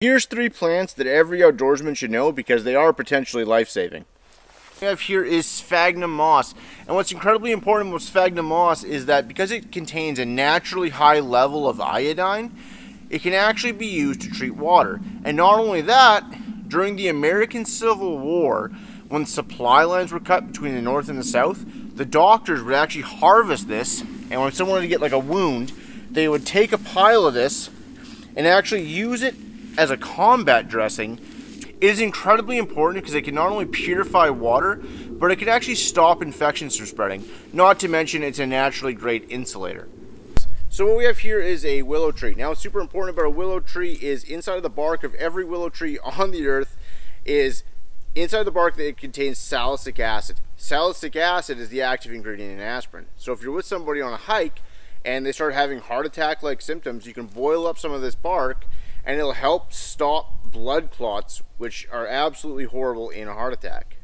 Here's 3 plants that every outdoorsman should know because they are potentially life-saving. What we have here is sphagnum moss, and what's incredibly important with sphagnum moss is that because it contains a naturally high level of iodine, it can actually be used to treat water. And not only that, during the American Civil War, when supply lines were cut between the North and the South, the doctors would actually harvest this, and when someone wanted to get like a wound, they would take a pile of this and actually use it as a combat dressing. It is incredibly important because it can not only purify water, but it can actually stop infections from spreading. Not to mention it's a naturally great insulator. So what we have here is a willow tree. Now what's super important about a willow tree is inside of the bark of every willow tree on the earth is inside the bark that it contains salicylic acid. Salicylic acid is the active ingredient in aspirin. So if you're with somebody on a hike and they start having heart attack-like symptoms, you can boil up some of this bark and it'll help stop blood clots, which are absolutely horrible in a heart attack.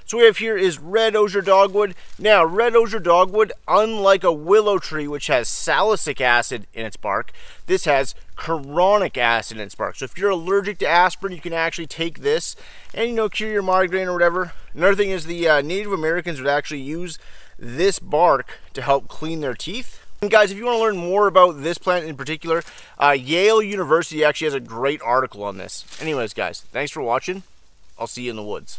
So what we have here is red osier dogwood. Now, red osier dogwood, unlike a willow tree which has salicylic acid in its bark, this has churonic acid in its bark. So if you're allergic to aspirin, you can actually take this and, cure your migraine or whatever. Another thing is the Native Americans would actually use this bark to help clean their teeth. And guys, if you want to learn more about this plant in particular, Yale University actually has a great article on this. Anyways, guys, thanks for watching. I'll see you in the woods.